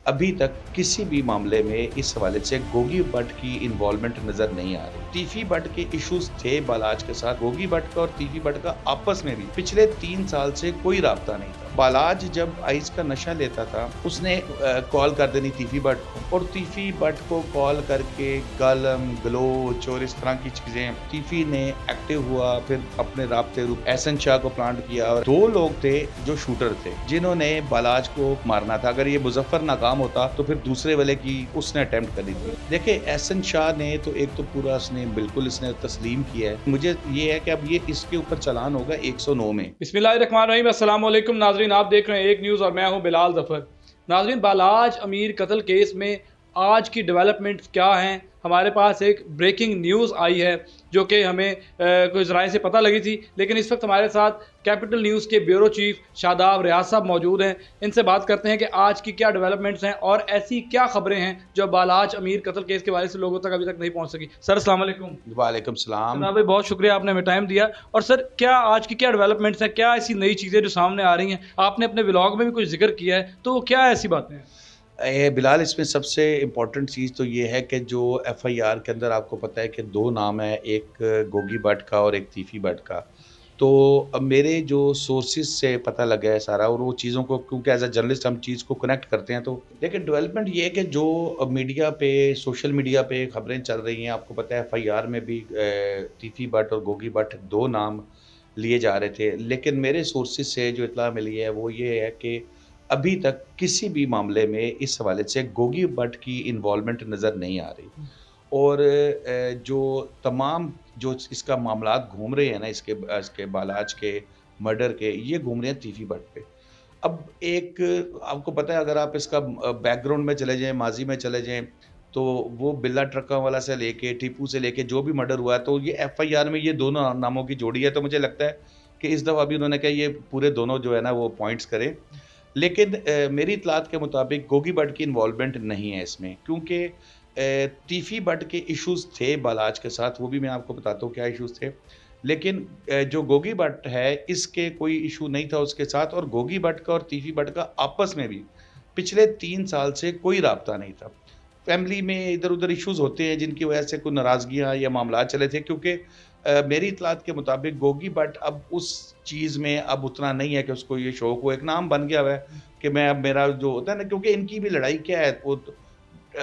अभी तक किसी भी मामले में इस हवाले से गोगी भट्ट की इन्वॉल्वमेंट नजर नहीं आ रही। तीफी भट्ट के इश्यूज थे बालाज के साथ। गोगी भट्ट का और तीफी भट्ट का आपस में भी पिछले 3 साल से कोई राब्ता नहीं था। बालाज जब आइस का नशा लेता था उसने कॉल कर देनी तीफी भट्ट को, और तीफी भट्ट को कॉल करके गालम गलोच और इस तरह की चीजें। तीफी ने एक्टिव हुआ, फिर अपने राब्ते रूप एहसन शाह को प्लांट किया, और 2 लोग थे जो शूटर थे जिन्होंने बालाज को मारना था। अगर ये मुजफ्फर नाकाम होता तो फिर दूसरे वाले की उसने अटेम्प्ट करी थी। देखिए एहसन शाह ने तो एक तो पूरा उसने बिल्कुल इसने तस्लीम किया है। मुझे ये है कि अब ये इसके ऊपर चालान होगा 109 में। बिस्मिल्लाहिर्रहमानिर्रहीम। अस्सलाम वालेकुम नाजरीन, आप देख रहे हैं एक न्यूज़ और मैं हूं बिलाल जफर। नाजरीन, बालाज अमीर कत्ल केस में आज की डेवलपमेंट्स क्या हैं? हमारे पास एक ब्रेकिंग न्यूज़ आई है जो कि हमें कुछ ज़राए से पता लगी थी, लेकिन इस वक्त हमारे साथ कैपिटल न्यूज़ के ब्यूरो चीफ शादाब रियाज साहब मौजूद हैं। इनसे बात करते हैं कि आज की क्या डेवलपमेंट्स हैं और ऐसी क्या खबरें हैं जो बालाज अमीर कत्ल केस के बारे से लोगों तक अभी तक नहीं पहुंच सकी। सर अस्सलाम वालेकुम। वालेकुम सलाम। जनाब भाई, बहुत शुक्रिया, आपने हमें टाइम दिया। और सर, क्या आज की क्या डेवलपमेंट्स हैं, क्या ऐसी नई चीज़ें जो सामने आ रही हैं? आपने अपने व्लॉग में भी कुछ जिक्र किया है, तो क्या ऐसी बातें हैं? बिलाल, इसमें सबसे इम्पोर्टेंट चीज़ तो ये है कि जो एफआईआर के अंदर आपको पता है कि 2 नाम है, एक गोगी भट्ट का और एक तीफी भट्ट का। तो अब मेरे जो सोर्सेज से पता लगा है सारा, और वो चीज़ों को क्योंकि एज अ जर्नलिस्ट हम चीज़ को कनेक्ट करते हैं। तो लेकिन डेवलपमेंट ये है कि जो मीडिया पे, सोशल मीडिया पे खबरें चल रही हैं, आपको पता है एफआईआर में भी तीफी भट्ट और गोगी भट्ट 2 नाम लिए जा रहे थे। लेकिन मेरे सोर्सेज से जो इत्तला मिली है वो ये है कि अभी तक किसी भी मामले में इस हवाले से गोगी भट्ट की इन्वॉल्वमेंट नज़र नहीं आ रही। और जो तमाम जो इसका मामलात घूम रहे हैं ना, इसके बालाज के मर्डर के, ये घूम रहे हैं तीफी भट्ट पे। अब एक आपको पता है, अगर आप इसका बैकग्राउंड में चले जाएँ, माज़ी में चले जाएँ, तो वो बिल्ला ट्रकों वाला से लेके टीपू से लेके जो भी मर्डर हुआ है, तो ये एफआईआर में ये दोनों नामों की जोड़ी है। तो मुझे लगता है कि इस दफ़ा भी उन्होंने कहा ये पूरे दोनों जो है ना वो पॉइंट्स करें। लेकिन मेरी इत्तलात के मुताबिक गोगी भट्ट की इन्वॉल्वमेंट नहीं है इसमें, क्योंकि तीफी भट्ट के इश्यूज़ थे बालाज के साथ, वो भी मैं आपको बताता हूँ क्या इश्यूज़ थे। लेकिन जो गोगी भट्ट है, इसके कोई इशू नहीं था उसके साथ, और गोगी भट्ट का और तीफी भट्ट का आपस में भी पिछले 3 साल से कोई राब्ता नहीं था। फैमिली में इधर-उधर इश्यूज़ होते हैं जिनकी वजह से कोई नाराज़गियाँ या मामलात चले थे, क्योंकि मेरी इत्तलात के मुताबिक गोगी भट्ट अब उस चीज़ में अब उतना नहीं है कि उसको ये शौक हो। एक नाम बन गया हुआ है कि मैं अब मेरा जो होता है ना, क्योंकि इनकी भी लड़ाई क्या है, वो तो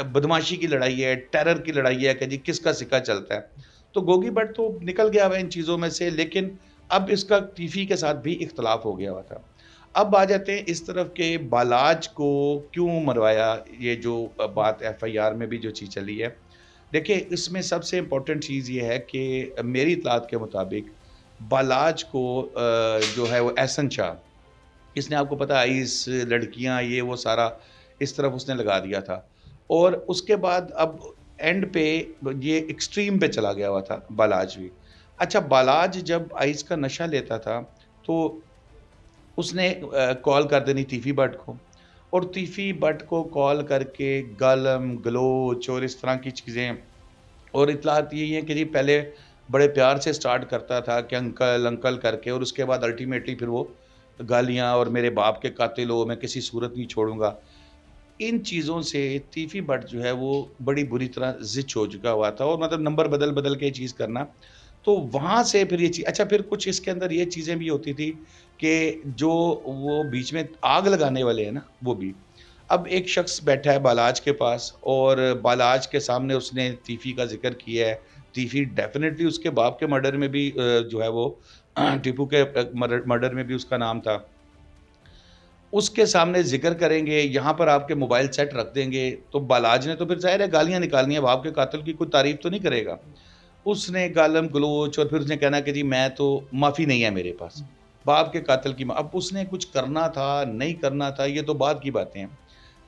बदमाशी की लड़ाई है, टेरर की लड़ाई है कि जी किसका सिक्का चलता है। तो गोगी भट्ट तो निकल गया हुआ है इन चीज़ों में से, लेकिन अब इसका तीफी के साथ भी इख्तलाफ हो गया हुआ था। अब आ जाते हैं इस तरफ के बालाज को क्यों मरवाया, ये जो बात एफआईआर में भी जो चीज़ चली है। देखिए, इसमें सबसे इम्पोर्टेंट चीज़ ये है कि मेरी इत्तलात के मुताबिक बालाज को जो है वो एहसन शाह, इसने आपको पता है इस लड़कियां ये वो सारा इस तरफ उसने लगा दिया था। और उसके बाद अब एंड पे ये एक्सट्रीम पे चला गया हुआ था बालाज भी। अच्छा, बालाज जब आइस का नशा लेता था तो उसने कॉल कर देनी तीफी भट्ट को, और तीफी भट्ट को कॉल करके गालम गलोच और इस तरह की चीज़ें। और इत्तलात यही है कि जी पहले बड़े प्यार से स्टार्ट करता था कि अंकल अंकल करके, और उसके बाद अल्टीमेटली फिर वो गालियाँ और मेरे बाप के कातिल हो, मैं किसी सूरत नहीं छोड़ूंगा। इन चीज़ों से तीफी भट्ट जो है वो बड़ी बुरी तरह ज़िच हो चुका हुआ था, और मतलब नंबर बदल बदल के चीज़ करना। तो वहाँ से फिर ये चीज़, अच्छा फिर कुछ इसके अंदर ये चीज़ें भी होती थी कि जो वो बीच में आग लगाने वाले हैं ना, वो भी। अब एक शख्स बैठा है बालाज के पास, और बालाज के सामने उसने तीफी का ज़िक्र किया है। तीफी डेफ़िनेटली उसके बाप के मर्डर में भी जो है वो टीपू के मर्डर में भी उसका नाम था। उसके सामने ज़िक्र करेंगे, यहाँ पर आपके मोबाइल सेट रख देंगे, तो बालाज ने तो फिर ज़ाहिर है गालियाँ निकालनी है, बाप के कातिल की कोई तारीफ़ तो नहीं करेगा। उसने गालम गलोच, और फिर उसने कहना कि जी मैं तो माफ़ी नहीं है मेरे पास, बाप के कातिल की। अब उसने कुछ करना था, नहीं करना था, ये तो बाद की बातें हैं।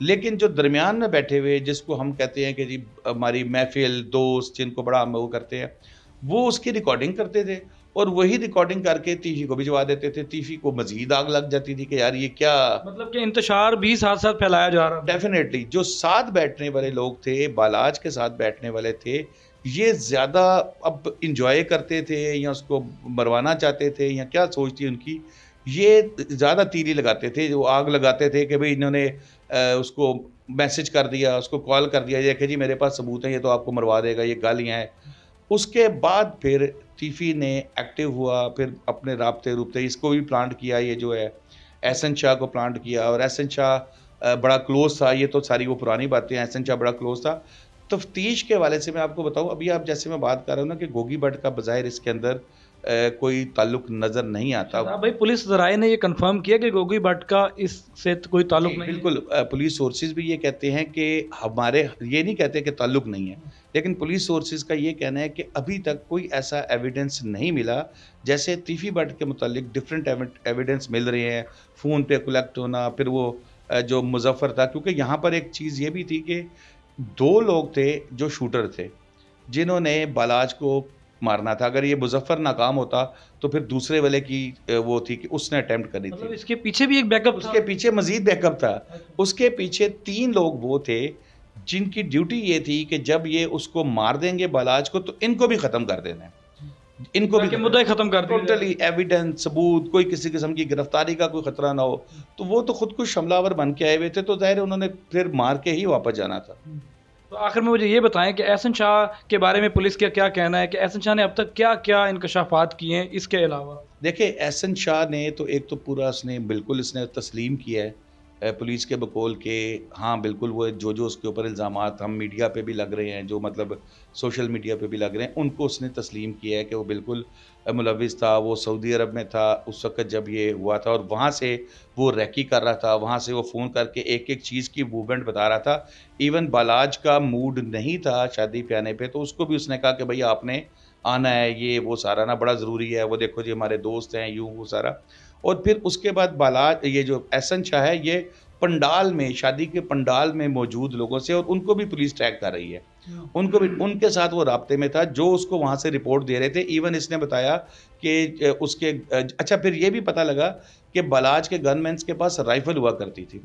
लेकिन जो दरमियान में बैठे हुए, जिसको हम कहते हैं कि जी हमारी महफ़िल, दोस्त, जिनको बड़ा हम वो करते हैं, वो उसकी रिकॉर्डिंग करते थे, और वही रिकॉर्डिंग करके तीफी को भिजवा देते थे। तीफी को मज़ीद आग लग जाती थी कि यार ये क्या। मतलब कि इंतशार भी साथ साथ फैलाया जा रहा था। डेफ़िनेटली जो साथ बैठने वाले लोग थे, बालाज के साथ बैठने वाले थे, ये ज़्यादा अब एन्जॉय करते थे या उसको मरवाना चाहते थे या क्या सोच थी उनकी, ये ज़्यादा तीली लगाते थे, जो आग लगाते थे कि भई इन्होंने उसको मैसेज कर दिया, उसको कॉल कर दिया, देखिए जी मेरे पास सबूत हैं, ये तो आपको मरवा देगा, ये गालियाँ हैं। उसके बाद फिर तीफ़ी ने एक्टिव हुआ, फिर अपने राब्ते-रूब्ते इसको भी प्लांट किया, ये जो है एहसन शाह को प्लांट किया, और एहसन शाह बड़ा क्लोज़ था, ये तो सारी वो पुरानी बातें हैं, एहसन शाह बड़ा क्लोज़ था। तफ्तीश के हवाले से मैं आपको बताऊँ, अभी आप जैसे मैं बात कर रहा हूँ ना कि गोगी भट्ट का बज़ाहिर इसके अंदर कोई ताल्लुक नज़र नहीं आता। शादाब भाई, पुलिस ज़राए ने ये कंफर्म किया कि गोगी भट्ट का इससे कोई ताल्लुक जी, नहीं है? बिल्कुल पुलिस सोर्सेज़ भी ये कहते हैं कि हमारे ये नहीं कहते कि ताल्लुक नहीं है, लेकिन पुलिस सोर्सेज़ का ये कहना है कि अभी तक कोई ऐसा एविडेंस नहीं मिला। जैसे तीफ़ी भट्ट के मुतालिक डिफरेंट एविडेंस मिल रहे हैं, फ़ोन पे कलेक्ट होना, फिर वो जो मुज़फ़्फ़र था, क्योंकि यहाँ पर एक चीज़ ये भी थी कि 2 लोग थे जो शूटर थे, जिन्होंने बालाज को मारना था। अगर ये मुज़फ़्फ़र नाकाम होता, तो फिर दूसरे वाले की वो थी कि उसने अटेम्प्ट करी मतलब थी। इसके पीछे भी एक बैकअप था? उसके पीछे मज़ीद बैकअप था। उसके पीछे 3 लोग वो थे, जिनकी ड्यूटी ये थी कि जब ये उसको मार देंगे बालाज को, तो इनको भी ख़त्म कर देना है। इनको भी ताकि मुद्दा ही खत्म कर दिया जाए। टोटली एविडेंस, सबूत, कोई किसी किस्म की गिरफ्तारी का कोई खतरा ना हो। तो वो तो खुदकुश हमलावर बन के आए हुए थे, तो ज़ाहिर है उन्होंने फिर मार के ही वापस जाना था। तो आखिर में मुझे ये बताएं कि एहसन शाह के बारे में पुलिस का क्या कहना है, कि एहसन शाह ने अब तक क्या-क्या इंकशाफात किए हैं इसके अलावा? देखिए, एहसन शाह ने तो एक तो पूरा उसने बिल्कुल इसने तस्लीम किया है पुलिस के बकौल के, हाँ, बिल्कुल वो जो उसके ऊपर इल्ज़ामात हम मीडिया पे भी लग रहे हैं, जो मतलब सोशल मीडिया पे भी लग रहे हैं, उनको उसने तस्लीम किया है कि वो बिल्कुल मुलविस था। वो सऊदी अरब में था उस वक़्त जब ये हुआ था, और वहाँ से वो रैकी कर रहा था, वहाँ से वो फ़ोन करके एक-एक चीज़ की मूवमेंट बता रहा था। इवन बालाज का मूड नहीं था शादी पे आने पे, तो उसको भी उसने कहा कि भई आपने आना है, ये वो सारा ना बड़ा ज़रूरी है, वो देखो जी हमारे दोस्त हैं, यूँ वो सारा। और फिर उसके बाद बालाज, ये जो एहसन शाह है, ये पंडाल में, शादी के पंडाल में मौजूद लोगों से, और उनको भी पुलिस ट्रैक कर रही है। उनको भी, उनके साथ वो राब्ते में था, जो उसको वहाँ से रिपोर्ट दे रहे थे। इवन इसने बताया कि उसके अच्छा, फिर ये भी पता लगा कि बालाज के गनमैन्स के पास राइफ़ल हुआ करती थी।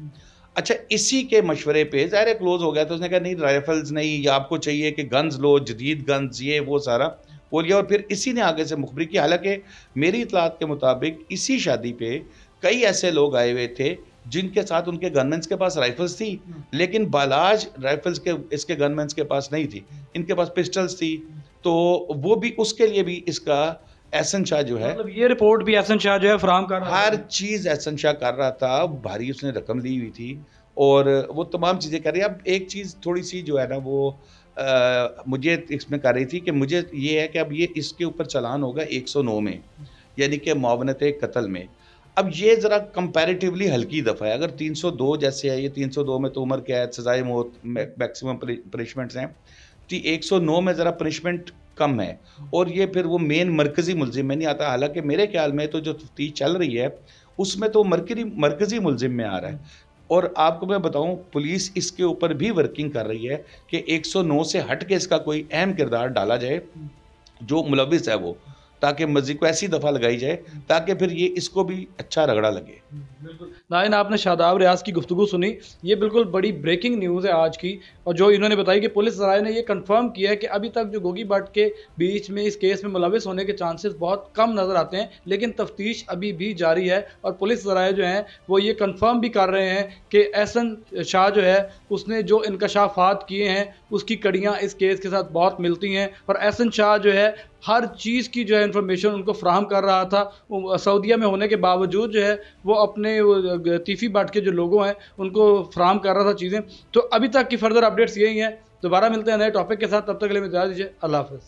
अच्छा, इसी के मशवरे पे ज़ाहिर है क्लोज़ हो गया, तो उसने कहा नहीं राइफ़ल्स नहीं, या आपको चाहिए कि गन्स लो, जदीद गन्स, ये वो सारा बोल लिया। और फिर इसी ने आगे से मुखबिरी की। हालाँकि मेरी इत्तलात के मुताबिक इसी शादी पे कई ऐसे लोग आए हुए थे, जिनके साथ उनके गनमैन्स के पास राइफ़ल्स थी, लेकिन बालाज राइफ़ल्स के इसके गनमैन्स के पास नहीं थी, इनके पास पिस्टल्स थी। तो वो भी, उसके लिए भी इसका एहसन शाह जो है, मतलब ये रिपोर्ट भी एहसन शाह जो है फराहम कर रहा हर था? चीज़ एहसन शाह कर रहा था। भारी उसने रकम ली हुई थी, और वो तमाम चीज़ें कर रही है। अब एक चीज़ थोड़ी-सी जो है ना, वो मुझे इसमें कर रही थी कि मुझे ये है कि अब ये इसके ऊपर चालान होगा 109 में, यानी कि मुआवनत-ए-क़त्ल में। अब ये ज़रा कंपैरेटिवली हल्की दफ़ा है। अगर 302 जैसे है, ये 302 में तो उम्र कैद, सज़ाए मौत, मैक्सिमम पनिशमेंट्स हैं। 109 में ज़रा पनिशमेंट कम है, और ये फिर वो मेन मरकज़ी मुलज़िम में नहीं आता। हालाँकि मेरे ख़्याल में तो जो तफ्तीश चल रही है, उसमें तो मरकज़ी मुलज़िम में आ रहा है। और आपको मैं बताऊँ, पुलिस इसके ऊपर भी वर्किंग कर रही है कि 109 से हट के इसका कोई अहम किरदार डाला जाए, जो मुलविस है वो, ताकि मज़ीद को ऐसी दफ़ा लगाई जाए ताकि फिर ये इसको भी अच्छा रगड़ा लगे। बिल्कुल। नाज़रीन, आपने शादाब रियाज़ की गुफ्तगू सुनी। ये बिल्कुल बड़ी ब्रेकिंग न्यूज़ है आज की, और जो इन्होंने बताई कि पुलिस ज़राए ने ये कंफर्म किया है कि अभी तक जो गोगी भट्ट के बीच में इस केस में मुलविस होने के चांसेस बहुत कम नज़र आते हैं, लेकिन तफ्तीश अभी भी जारी है। और पुलिस ज़राए जो हैं वो ये कंफर्म भी कर रहे हैं कि एहसन शाह जो है, उसने जो इंकशाफात किए हैं उसकी कड़ियाँ इस केस के साथ बहुत मिलती हैं। और एहसन शाह जो है हर चीज़ की जो है इन्फॉर्मेशन उनको फ्राहम कर रहा था। सऊदीया में होने के बावजूद जो है वो अपने तीफ़ी भट्ट के जो लोगों हैं उनको फ्राहम कर रहा था चीज़ें। तो अभी तक की फर्दर अपडेट्स यही हैं। दोबारा मिलते हैं नए टॉपिक के साथ, तब तक के लिए मुझे इजाज़त दीजिए। अल्लाह हाफ़िज़।